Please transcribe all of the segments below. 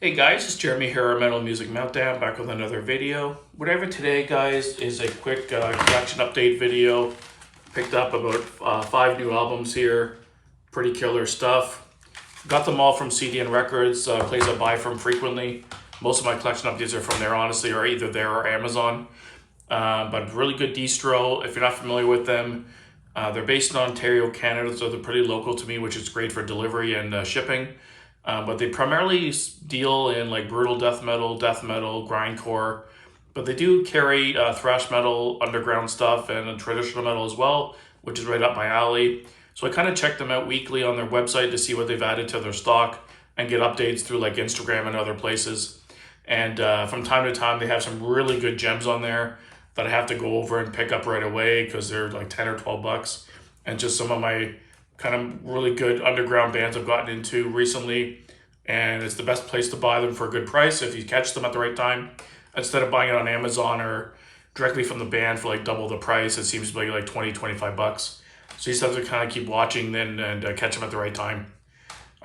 Hey guys, it's Jeremy here, our Metal Music Meltdown, back with another video. Whatever today, guys, is a quick collection update video. Picked up about 5 new albums here. Pretty killer stuff. Got them all from CDN Records, a place I buy from frequently. Most of my collection updates are from there, honestly, or either there or Amazon. But really good distro. If you're not familiar with them, they're based in Ontario, Canada, so they're pretty local to me, which is great for delivery and shipping. But they primarily deal in like brutal death metal, grindcore. But they do carry thrash metal, underground stuff, and traditional metal as well, which is right up my alley. So I kind of check them out weekly on their website to see what they've added to their stock and get updates through like Instagram and other places. And from time to time, they have some really good gems on there that I have to go over and pick up right away because they're like 10 or 12 bucks. And just some of my kind of really good underground bands I've gotten into recently, and it's the best place to buy them for a good price if you catch them at the right time. Instead of buying it on Amazon or directly from the band for like double the price, it seems to be like 20, 25 bucks. So you just have to kind of keep watching then and catch them at the right time.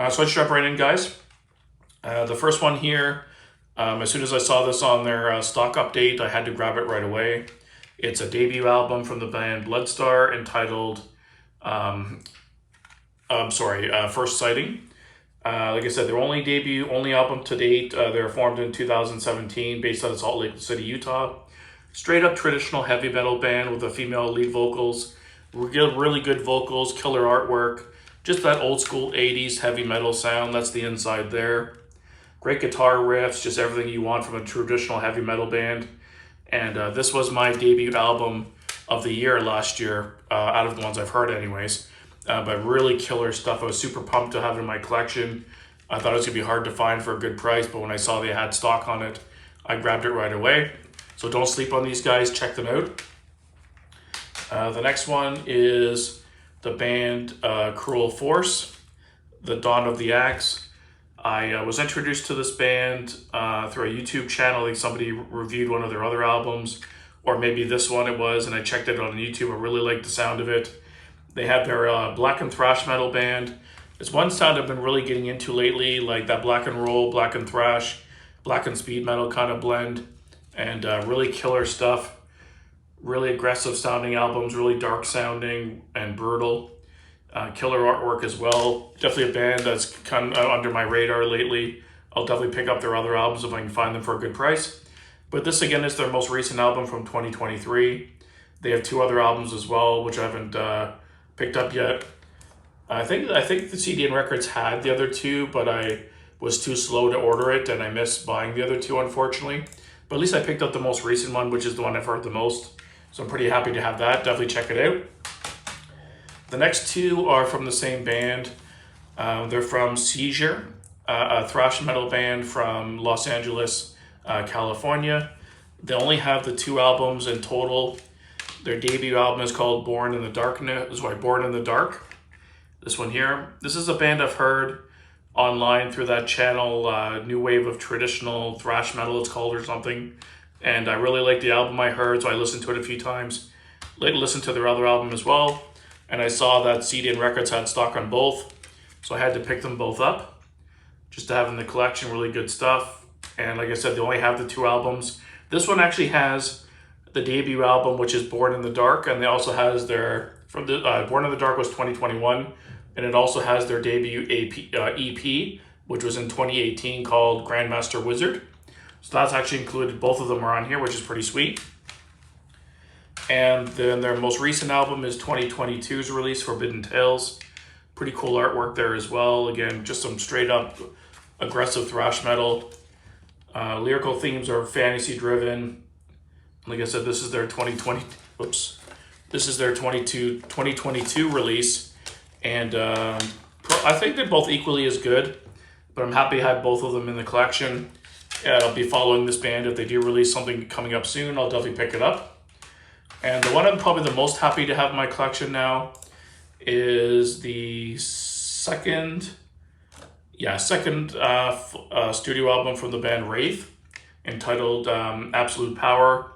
So let's jump right in, guys. The first one here, as soon as I saw this on their stock update, I had to grab it right away. It's a debut album from the band Bloodstar entitled First Sighting. Like I said, their only album to date. They were formed in 2017, based out of Salt Lake City, Utah. Straight up traditional heavy metal band with a female lead vocals. Really good vocals, killer artwork. Just that old school 80s heavy metal sound. That's the inside there. Great guitar riffs, just everything you want from a traditional heavy metal band. And this was my debut album of the year last year, out of the ones I've heard anyways. But really killer stuff. I was super pumped to have it in my collection. I thought it was going to be hard to find for a good price, but when I saw they had stock on it, I grabbed it right away. So don't sleep on these guys. Check them out. The next one is the band Cruel Force, The Dawn of the Axe. I was introduced to this band through a YouTube channel. I think somebody reviewed one of their other albums, or maybe this one it was, and I checked it on YouTube. I really liked the sound of it. They have their black and thrash metal band. It's one sound I've been really getting into lately, like that black and roll, black and thrash, black and speed metal kind of blend, and really killer stuff. Really aggressive sounding albums, really dark sounding and brutal. Killer artwork as well. Definitely a band that's kind of under my radar lately. I'll definitely pick up their other albums if I can find them for a good price. But this again is their most recent album from 2023. They have 2 other albums as well, which I haven't picked up yet. I think the CDN Records had the other 2, but I was too slow to order it and I missed buying the other 2, unfortunately. But at least I picked up the most recent one, which is the one I've heard the most. So I'm pretty happy to have that. Definitely check it out. The next 2 are from the same band. They're from Seizure, a thrash metal band from Los Angeles, California. They only have the 2 albums in total. Their debut album is called Born in the Dark. This one here. This is a band I've heard online through that channel, New Wave of Traditional Thrash Metal, it's called, or something. And I really like the album I heard, so I listened to it a few times. Listened to their other album as well. And I saw that CDN Records had stock on both. So I had to pick them both up, just to have in the collection. Really good stuff. And like I said, they only have the 2 albums. This one actually has the debut album, which is Born in the Dark, and they also has their Born in the Dark was 2021, and it also has their debut EP, which was in 2018, called Grandmaster Wizard. So that's actually included. Both of them are on here, which is pretty sweet. And then their most recent album is 2022's release, Forbidden Tales. Pretty cool artwork there as well. Again, just some straight up aggressive thrash metal. Lyrical themes are fantasy driven. Like I said, this is their 2022 release, and I think they're both equally as good, but I'm happy I have both of them in the collection. I'll be following this band. If they do release something coming up soon, I'll definitely pick it up. And the one I'm probably the most happy to have in my collection now is the second studio album from the band Wraith, entitled Absolute Power.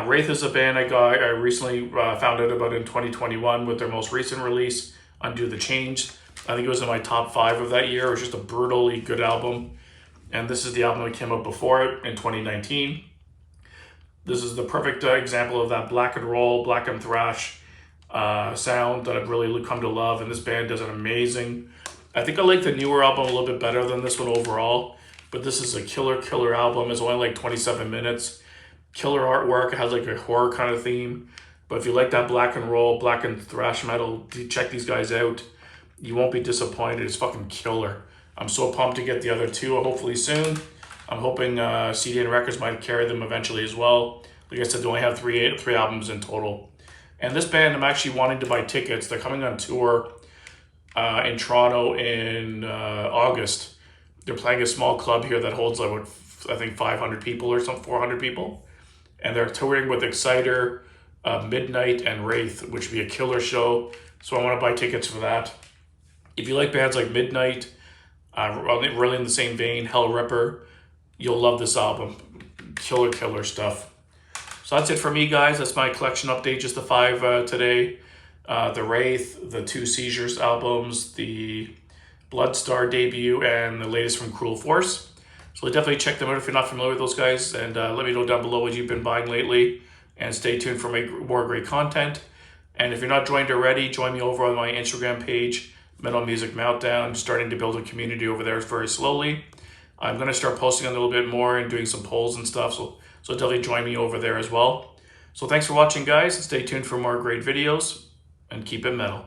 Wraith is a band I recently found out about in 2021 with their most recent release, Undo the Change. I think it was in my top 5 of that year. It was just a brutally good album. And this is the album that came out before it in 2019. This is the perfect example of that black and roll, black and thrash sound that I've really come to love, and this band does an amazing. I think I like the newer album a little bit better than this one overall, but this is a killer album. It's only like 27 minutes. Killer artwork. It has like a horror kind of theme. But if you like that black and roll, black and thrash metal, check these guys out. You won't be disappointed. It's fucking killer. I'm so pumped to get the other two hopefully soon. I'm hoping CDN Records might carry them eventually as well. Like I said, they only have three albums in total. And this band, I'm actually wanting to buy tickets. They're coming on tour in Toronto in August. They're playing a small club here that holds like, I think 500 people or something, 400 people. And they're touring with Exciter, Midnight, and Wraith, which would be a killer show. So I want to buy tickets for that. If you like bands like Midnight, really in the same vein, Hell Ripper, you'll love this album. Killer stuff. So that's it for me, guys. That's my collection update, just the 5 today. The Wraith, the 2 Seizures albums, the Bloodstar debut, and the latest from Cruel Force. So definitely check them out if you're not familiar with those guys, and let me know down below what you've been buying lately, and stay tuned for more great content. And if you're not joined already, join me over on my Instagram page, Metal Music Meltdown. I'm starting to build a community over there very slowly. I'm going to start posting a little bit more and doing some polls and stuff, so definitely join me over there as well. So thanks for watching, guys, and stay tuned for more great videos, and keep it metal.